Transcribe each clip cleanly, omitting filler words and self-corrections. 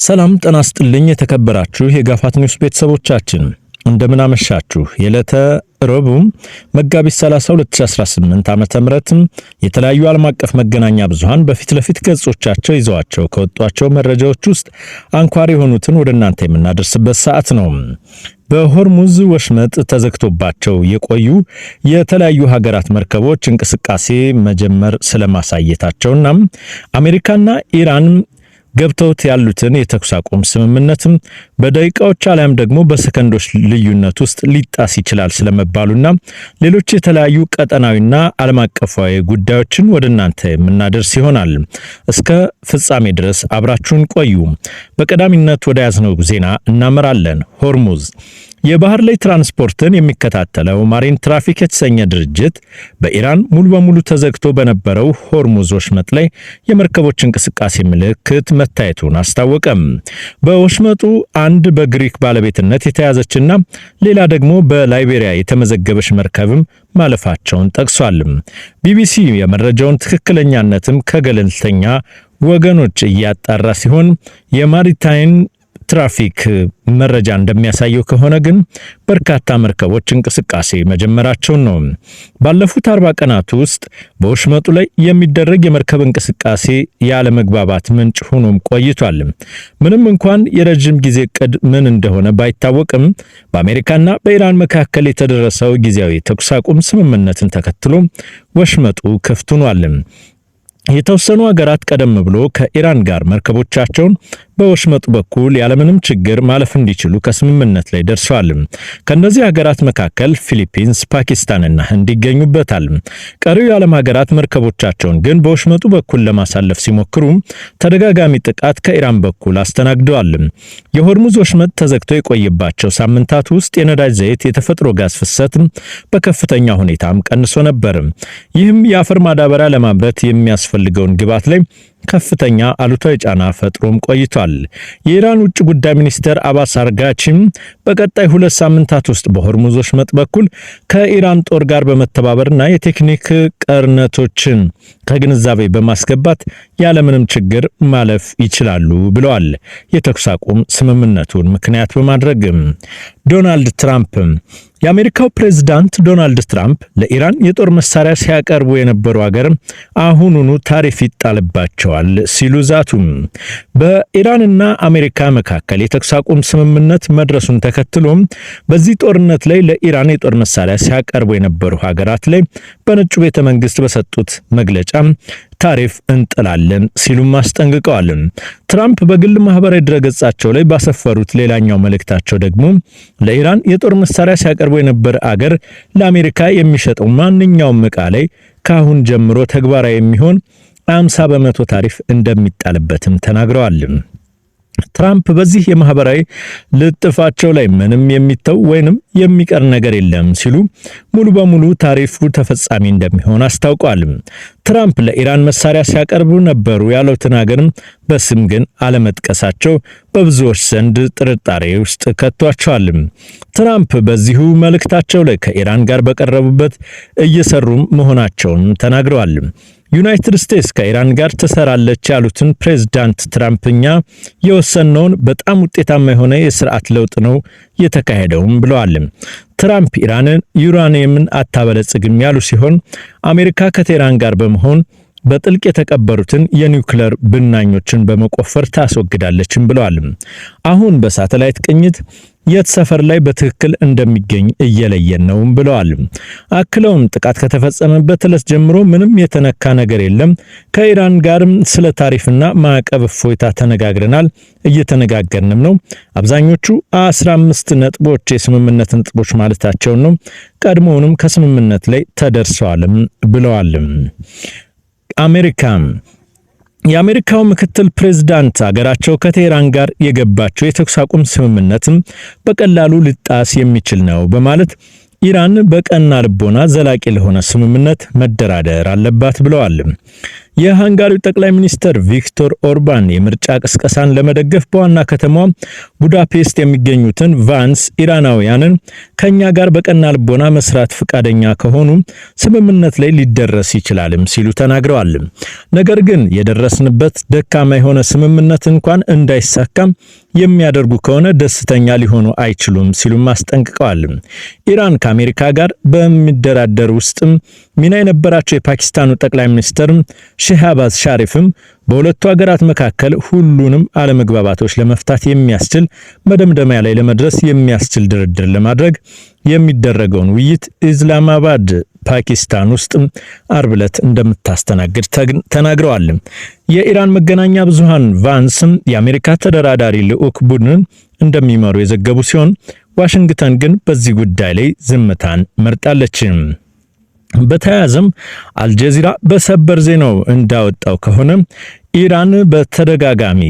ሰላም ጤና ይስጥልኝ የተከበራችሁ የጋፋት ኒውስ ቤተሰቦቻችን እንደምን አመሻችሁ። የዕለተ ረቡዕ መጋቢት 30 2018 ዓ.ም የተለያዩ ዓለም አቀፍ መገናኛ ብዙሃን በፊት ለፊት ገጾቻቸው ይዘዋቸው ከወጧቸው መረጃዎች ውስጥ አንኳር የሆኑትን ወደ እናንተ የምናደርስበት ሰዓት ነው። በሆርሙዝ ወሽመጥ ተዘግቶባቸው የቆዩ የተለያዩ ሀገራት መርከቦች እንቅስቃሴ መጀመር ስለማሳየታቸውና አሜሪካና ኢራን ገብተውት ያሉትን የተኩስ አቁም ስምምነትም በደቂቃዎች አሊያም ደግሞ በሰከንዶች ልዩነት ውስጥ ሊጣስ ይችላል ስለመባሉና ሌሎች የተለያዩ ቀጠናዊና ዓለም አቀፋዊ ጉዳዮችን ወደ እናንተ የምናደርስ ይሆናል። እስከ ፍጻሜ ድረስ አብራችሁን ቆዩ። በቀዳሚነት ወደ ያዝነው ዜና እናመራለን። ሆርሙዝ የባህር ላይ ትራንስፖርትን የሚከታተለው ማሪን ትራፊክ የተሰኘ ድርጅት በኢራን ሙሉ በሙሉ ተዘግቶ በነበረው ሆርሙዝ ወሽመጥ ላይ የመርከቦች እንቅስቃሴ ምልክት መታየቱን አስታወቀም። በወሽመጡ አንድ በግሪክ ባለቤትነት የተያዘችና ሌላ ደግሞ በላይቤሪያ የተመዘገበች መርከብም ማለፋቸውን ጠቅሷል። ቢቢሲ የመረጃውን ትክክለኛነትም ከገለልተኛ ወገኖች እያጣራ ሲሆን የማሪታይም ትራፊክ መረጃ እንደሚያሳየው ከሆነ ግን በርካታ መርከቦች እንቅስቃሴ መጀመራቸውን ነው። ባለፉት 40 ቀናት ውስጥ በወሽመጡ ላይ የሚደረግ የመርከብ እንቅስቃሴ ያለ መግባባት ምንጭ ሆኖም ቆይቷል። ምንም እንኳን የረጅም ጊዜ ዕቅድ ምን እንደሆነ ባይታወቅም በአሜሪካና በኢራን መካከል የተደረሰው ጊዜያዊ ተኩስ አቁም ስምምነትን ተከትሎ ወሽመጡ ክፍት ሆኗል። የተወሰኑ ሀገራት ቀደም ብሎ ከኢራን ጋር መርከቦቻቸውን በወሽመጡ በኩል ያለምንም ችግር ማለፍ እንዲችሉ ከስምምነት ላይ ደርሰዋል። ከነዚህ ሀገራት መካከል ፊሊፒንስ፣ ፓኪስታንና ህንድ ይገኙበታል። ቀሪው የዓለም ሀገራት መርከቦቻቸውን ግን በወሽመጡ በኩል ለማሳለፍ ሲሞክሩ ተደጋጋሚ ጥቃት ከኢራን በኩል አስተናግደዋል። የሆርሙዝ ወሽመጥ ተዘግቶ የቆየባቸው ሳምንታት ውስጥ የነዳጅ ዘይት፣ የተፈጥሮ ጋዝ ፍሰት በከፍተኛ ሁኔታም ቀንሶ ነበር። ይህም የአፈር ማዳበሪያ ለማምረት የሚያስፈልገውን ግብዓት ላይ ከፍተኛ አሉታዊ ጫና ፈጥሮም ቆይቷል። የኢራን ውጭ ጉዳይ ሚኒስትር አባስ አርጋቺም በቀጣይ 2 ሳምንታት ውስጥ በሆርሙዝ ወሽመጥ በኩል ከኢራን ጦር ጋር በመተባበርና የቴክኒክ ቀርነቶችን ከግንዛቤ በማስገባት ያለምንም ችግር ማለፍ ይችላሉ ብለዋል። የተኩስ አቁም ስምምነቱን ምክንያት በማድረግ ዶናልድ ትራምፕ የአሜሪካው ፕሬዝዳንት ዶናልድ ትራምፕ ለኢራን የጦር መሳሪያ ሲያቀርቡ የነበሩ ሀገር አሁኑኑ ታሪፍ ይጣልባቸዋል ሲሉ ዛቱ። በኢራንና አሜሪካ መካከል የተኩስ አቁም ስምምነት መድረሱን ተከትሎ በዚህ ጦርነት ላይ ለኢራን የጦር መሳሪያ ሲያቀርቡ የነበሩ ሀገራት ላይ በነጩ ቤተ መንግስት በሰጡት መግለጫ ታሪፍ እንጥላለን ሲሉም አስጠንቅቀዋል። ትራምፕ በግል ማህበራዊ ድረገጻቸው ላይ ባሰፈሩት ሌላኛው መልእክታቸው ደግሞ ለኢራን የጦር መሳሪያ ሲያቀርቡ የነበረ አገር ለአሜሪካ የሚሸጠው ማንኛውም ዕቃ ላይ ካሁን ጀምሮ ተግባራዊ የሚሆን 50% ታሪፍ እንደሚጣልበትም ተናግረዋል። ትራምፕ በዚህ የማህበራዊ ልጥፋቸው ላይ ምንም የሚተው ወይንም የሚቀር ነገር የለም ሲሉ ሙሉ በሙሉ ታሪፉ ተፈጻሚ እንደሚሆን አስታውቀዋል። ትራምፕ ለኢራን መሳሪያ ሲያቀርቡ ነበሩ ያሉትን ሀገር በስም ግን አለመጥቀሳቸው በብዙዎች ዘንድ ጥርጣሬ ውስጥ ከቷቸዋል። ትራምፕ በዚሁ መልእክታቸው ላይ ከኢራን ጋር በቀረቡበት እየሰሩ መሆናቸውን ተናግረዋል። ዩናይትድ ስቴትስ ከኢራን ጋር ትሰራለች ያሉትን ፕሬዝዳንት ትራምፕኛ የወሰነውን በጣም ውጤታማ የሆነ የስርዓት ለውጥ ነው የተካሄደውም ብለዋል። ትራምፕ ኢራንን ዩራኒየምን አታበለጽግም ያሉ ሲሆን አሜሪካ ከቴህራን ጋር በመሆን በጥልቅ የተቀበሩትን የኒውክሌር ብናኞችን በመቆፈር ታስወግዳለችም ብለዋል። አሁን በሳተላይት ቅኝት የት ሰፈር ላይ በትክክል እንደሚገኝ እየለየን ነው ብለዋል። አክለውም ጥቃት ከተፈጸመበት ዕለት ጀምሮ ምንም የተነካ ነገር የለም። ከኢራን ጋርም ስለ ታሪፍና ማዕቀብ እፎይታ ተነጋግረናል፣ እየተነጋገርንም ነው። አብዛኞቹ 15 ነጥቦች የስምምነት ነጥቦች ማለታቸው ነው። ቀድሞውንም ከስምምነት ላይ ተደርሰዋልም ብለዋል። የአሜሪካው ምክትል ፕሬዝዳንት አገራቸው ከቴህራን ጋር የገባቸው የተኩስ አቁም ስምምነትም በቀላሉ ሊጣስ የሚችል ነው በማለት ኢራን በቀና ልቦና ዘላቂ ለሆነ ስምምነት መደራደር አለባት ብለዋል። የሃንጋሪው ጠቅላይ ሚኒስትር ቪክቶር ኦርባን የምርጫ ቅስቀሳን ለመደገፍ በዋና ከተማዋ ቡዳፔስት የሚገኙትን ቫንስ ኢራናውያንን ከኛ ጋር በቀና ልቦና መስራት ፈቃደኛ ከሆኑ ስምምነት ላይ ሊደረስ ይችላልም ሲሉ ተናግረዋል። ነገር ግን የደረስንበት ደካማ የሆነ ስምምነት እንኳን እንዳይሳካም የሚያደርጉ ከሆነ ደስተኛ ሊሆኑ አይችሉም ሲሉም አስጠንቅቀዋል። ኢራን ከአሜሪካ ጋር በሚደራደር ውስጥም ሚና የነበራቸው የፓኪስታኑ ጠቅላይ ሚኒስትር ሼህባዝ ሻሪፍም በሁለቱ ሀገራት መካከል ሁሉንም አለመግባባቶች ለመፍታት የሚያስችል መደምደሚያ ላይ ለመድረስ የሚያስችል ድርድር ለማድረግ የሚደረገውን ውይይት ኢስላማባድ ፓኪስታን ውስጥ አርብ ዕለት እንደምታስተናግድ ተናግረዋል። የኢራን መገናኛ ብዙሃን ቫንስም የአሜሪካ ተደራዳሪ ልዑክ ቡድንን እንደሚመሩ የዘገቡ ሲሆን ዋሽንግተን ግን በዚህ ጉዳይ ላይ ዝምታን መርጣለች። በተያያዘም አልጀዚራ በሰበር ዜናው እንዳወጣው ከሆነ ኢራን በተደጋጋሚ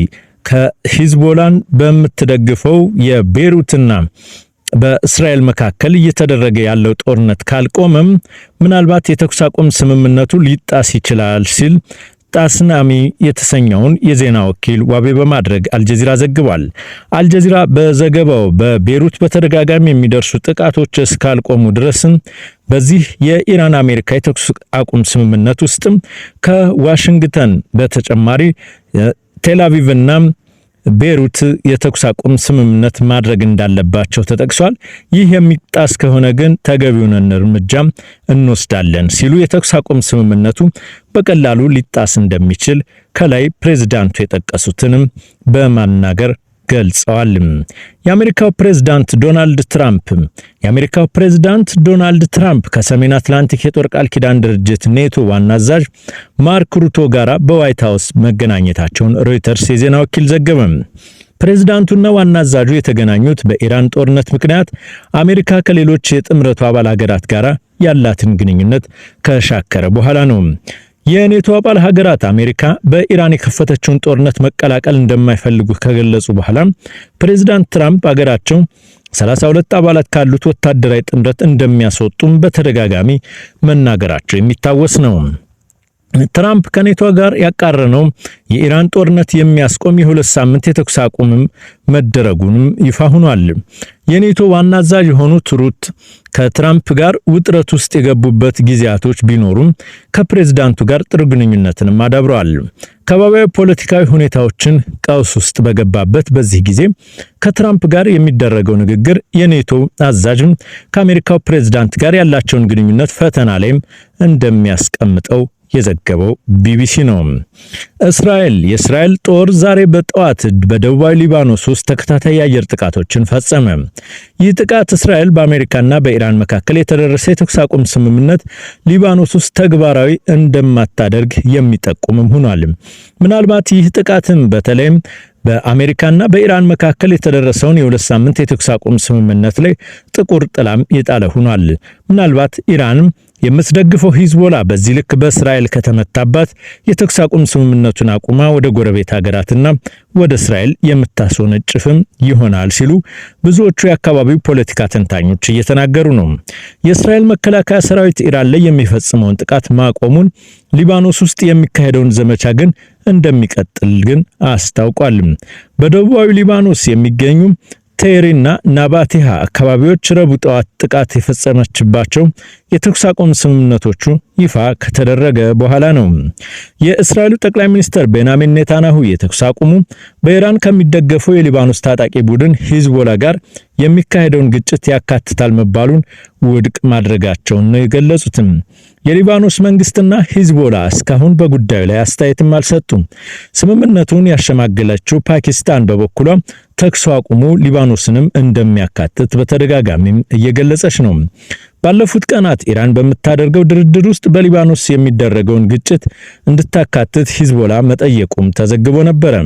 ከሂዝቦላን በምትደግፈው የቤሩትና በእስራኤል መካከል እየተደረገ ያለው ጦርነት ካልቆመም ምናልባት የተኩስ አቁም ስምምነቱ ሊጣስ ይችላል ሲል ጣስናሚ የተሰኘውን የዜና ወኪል ዋቢ በማድረግ አልጀዚራ ዘግቧል። አልጀዚራ በዘገባው በቤሩት በተደጋጋሚ የሚደርሱ ጥቃቶች እስካልቆሙ ድረስ በዚህ የኢራን አሜሪካ የተኩስ አቁም ስምምነት ውስጥ ከዋሽንግተን በተጨማሪ ቴል አቪቭና ቤሩት የተኩስ አቁም ስምምነት ማድረግ እንዳለባቸው ተጠቅሷል። ይህ የሚጣስ ከሆነ ግን ተገቢውን እርምጃ እንወስዳለን ሲሉ የተኩስ አቁም ስምምነቱ በቀላሉ ሊጣስ እንደሚችል ከላይ ፕሬዝዳንቱ የጠቀሱትንም በማናገር ገልጸዋል። የአሜሪካው ፕሬዝዳንት ዶናልድ ትራምፕ ከሰሜን አትላንቲክ የጦር ቃል ኪዳን ድርጅት ኔቶ ዋና አዛዥ ማርክ ሩቶ ጋር በዋይት ሃውስ መገናኘታቸውን ሮይተርስ የዜና ወኪል ዘገበ። ፕሬዝዳንቱና ዋና አዛዡ የተገናኙት በኢራን ጦርነት ምክንያት አሜሪካ ከሌሎች የጥምረቱ አባል ሀገራት ጋር ያላትን ግንኙነት ከሻከረ በኋላ ነው። የኔቶ አባል ሀገራት አሜሪካ በኢራን የከፈተችውን ጦርነት መቀላቀል እንደማይፈልጉ ከገለጹ በኋላ ፕሬዝዳንት ትራምፕ ሀገራቸው 32 አባላት ካሉት ወታደራዊ ጥምረት እንደሚያስወጡም በተደጋጋሚ መናገራቸው የሚታወስ ነው። ትራምፕ ከኔቶ ጋር ያቃረነው የኢራን ጦርነት የሚያስቆም የ2 ሳምንት የተኩስ አቁምም መደረጉንም ይፋ ሆኗል። የኔቶ ዋና አዛዥ የሆኑት ሩት ከትራምፕ ጋር ውጥረት ውስጥ የገቡበት ጊዜያቶች ቢኖሩም ከፕሬዝዳንቱ ጋር ጥሩ ግንኙነትንም አዳብረዋል። ከባቢያዊ ፖለቲካዊ ሁኔታዎችን ቀውስ ውስጥ በገባበት በዚህ ጊዜ ከትራምፕ ጋር የሚደረገው ንግግር የኔቶ አዛዥም ከአሜሪካው ፕሬዝዳንት ጋር ያላቸውን ግንኙነት ፈተና ላይም እንደሚያስቀምጠው የዘገበው ቢቢሲ ነው። የእስራኤል ጦር ዛሬ በጠዋት በደቡባዊ ሊባኖስ ውስጥ ተከታታይ የአየር ጥቃቶችን ፈጸመ። ይህ ጥቃት እስራኤል በአሜሪካና በኢራን መካከል የተደረሰ የተኩስ አቁም ስምምነት ሊባኖስ ውስጥ ተግባራዊ እንደማታደርግ የሚጠቁምም ሆኗል። ምናልባት ይህ ጥቃትም በተለይም በአሜሪካና በኢራን መካከል የተደረሰውን የ2 ሳምንት የተኩስ አቁም ስምምነት ላይ ጥቁር ጥላም የጣለ ሆኗል። ምናልባት ኢራንም የምትደግፈው ሂዝቦላ በዚህ ልክ በእስራኤል ከተመታባት የተኩስ አቁም ስምምነቱን አቁማ ወደ ጎረቤት ሀገራትና ወደ እስራኤል የምታስወነጭፍም ይሆናል ሲሉ ብዙዎቹ የአካባቢው ፖለቲካ ተንታኞች እየተናገሩ ነው። የእስራኤል መከላከያ ሰራዊት ኢራን ላይ የሚፈጽመውን ጥቃት ማቆሙን፣ ሊባኖስ ውስጥ የሚካሄደውን ዘመቻ ግን እንደሚቀጥል ግን አስታውቋል። በደቡባዊ ሊባኖስ የሚገኙ ቴሪና ናባቲሃ አካባቢዎች ረቡዕ ጠዋት ጥቃት የፈጸመችባቸው የተኩስ አቁም ስምምነቶቹ ይፋ ከተደረገ በኋላ ነው። የእስራኤሉ ጠቅላይ ሚኒስትር ቤንያሚን ኔታንያሁ የተኩስ አቁሙ በኢራን ከሚደገፈው የሊባኖስ ታጣቂ ቡድን ሂዝቦላ ጋር የሚካሄደውን ግጭት ያካትታል መባሉን ውድቅ ማድረጋቸውን ነው የገለጹትም። የሊባኖስ መንግስትና ሂዝቦላ እስካሁን በጉዳዩ ላይ አስተያየትም አልሰጡም። ስምምነቱን ያሸማገለችው ፓኪስታን በበኩሏ ተኩስ አቁሙ ሊባኖስንም እንደሚያካትት በተደጋጋሚም እየገለጸች ነው። ባለፉት ቀናት ኢራን በምታደርገው ድርድር ውስጥ በሊባኖስ የሚደረገውን ግጭት እንድታካትት ሂዝቦላ መጠየቁም ተዘግቦ ነበር።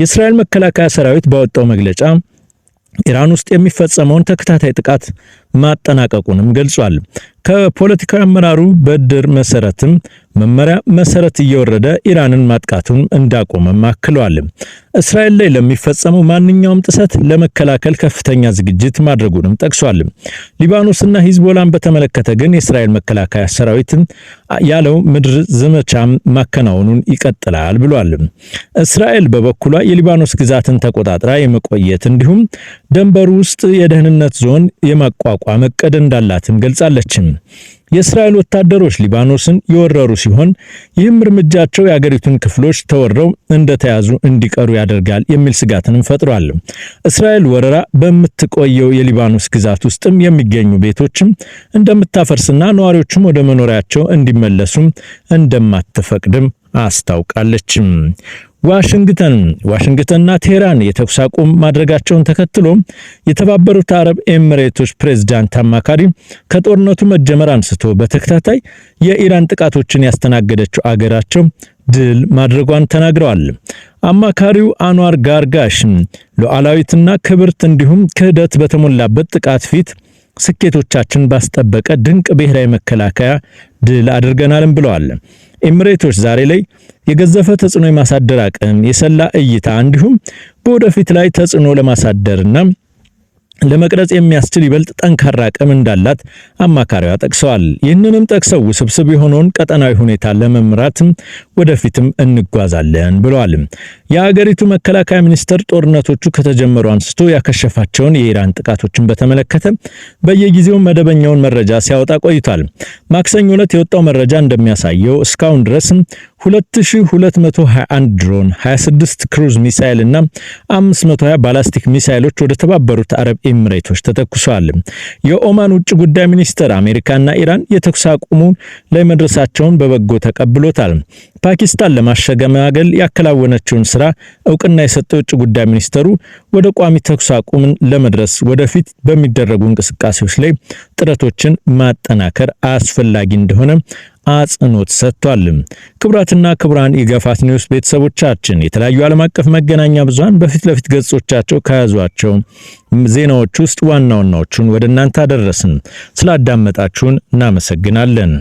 የእስራኤል መከላከያ ሰራዊት ባወጣው መግለጫ ኢራን ውስጥ የሚፈጸመውን ተከታታይ ጥቃት ማጠናቀቁንም ገልጿል። ከፖለቲካዊ አመራሩ በድር መሰረትም መመሪያ መሰረት እየወረደ ኢራንን ማጥቃቱን እንዳቆመም አክለዋል። እስራኤል ላይ ለሚፈጸመው ማንኛውም ጥሰት ለመከላከል ከፍተኛ ዝግጅት ማድረጉንም ጠቅሷል። ሊባኖስና ሂዝቦላን በተመለከተ ግን የእስራኤል መከላከያ ሰራዊት ያለው ምድር ዘመቻም ማከናወኑን ይቀጥላል ብሏል። እስራኤል በበኩሏ የሊባኖስ ግዛትን ተቆጣጥራ የመቆየት እንዲሁም ደንበሩ ውስጥ የደህንነት ዞን የማቋቋም እቅድ እንዳላትም ገልጻለች። የእስራኤል ወታደሮች ሊባኖስን የወረሩ ሲሆን ይህም እርምጃቸው የአገሪቱን ክፍሎች ተወረው እንደተያዙ እንዲቀሩ ያደርጋል የሚል ስጋትንም ፈጥሯል። እስራኤል ወረራ በምትቆየው የሊባኖስ ግዛት ውስጥም የሚገኙ ቤቶችም እንደምታፈርስና ነዋሪዎችም ወደ መኖሪያቸው እንዲመለሱም እንደማትፈቅድም አስታውቃለች። ዋሽንግተንና ቴህራን የተኩስ አቁም ማድረጋቸውን ተከትሎ የተባበሩት አረብ ኤሚሬቶች ፕሬዝዳንት አማካሪ ከጦርነቱ መጀመር አንስቶ በተከታታይ የኢራን ጥቃቶችን ያስተናገደችው አገራቸው ድል ማድረጓን ተናግረዋል። አማካሪው አንዋር ጋርጋሽ ሉዓላዊትና ክብርት እንዲሁም ክህደት በተሞላበት ጥቃት ፊት ስኬቶቻችን ባስጠበቀ ድንቅ ብሔራዊ መከላከያ ድል አድርገናልም ብለዋል። ኤሚሬቶች ዛሬ ላይ የገዘፈ ተጽዕኖ የማሳደር አቅም፣ የሰላ እይታ እንዲሁም በወደፊት ላይ ተጽዕኖ ለማሳደርና ለመቅረጽ የሚያስችል ይበልጥ ጠንካራ አቅም እንዳላት አማካሪዋ ጠቅሰዋል። ይህንንም ጠቅሰው ውስብስብ የሆነውን ቀጠናዊ ሁኔታ ለመምራትም ወደፊትም እንጓዛለን ብለዋል። የሀገሪቱ መከላከያ ሚኒስቴር ጦርነቶቹ ከተጀመሩ አንስቶ ያከሸፋቸውን የኢራን ጥቃቶችን በተመለከተ በየጊዜው መደበኛውን መረጃ ሲያወጣ ቆይቷል። ማክሰኞ ዕለት የወጣው መረጃ እንደሚያሳየው እስካሁን ድረስ 2221 ድሮን፣ 26 ክሩዝ ሚሳኤል እና 520 ባላስቲክ ሚሳኤሎች ወደ ተባበሩት አረብ ኤሚሬቶች ተተኩሷል። የኦማን ውጭ ጉዳይ ሚኒስትር አሜሪካና ኢራን የተኩስ አቁሙ ላይ መድረሳቸውን በበጎ ተቀብሎታል። ፓኪስታን ለማሸማገል ያከናወነችውን ስራ እውቅና የሰጠው ውጭ ጉዳይ ሚኒስተሩ ወደ ቋሚ ተኩስ አቁምን ለመድረስ ወደፊት በሚደረጉ እንቅስቃሴዎች ላይ ጥረቶችን ማጠናከር አስፈላጊ እንደሆነ አጽንኦት ሰጥቷል። ክቡራትና ክቡራን የጋፋት ኒውስ ቤተሰቦቻችን የተለያዩ ዓለም አቀፍ መገናኛ ብዙሃን በፊት ለፊት ገጾቻቸው ከያዟቸው ዜናዎች ውስጥ ዋና ዋናዎቹን ወደ እናንተ አደረስን። ስላዳመጣችሁን እናመሰግናለን።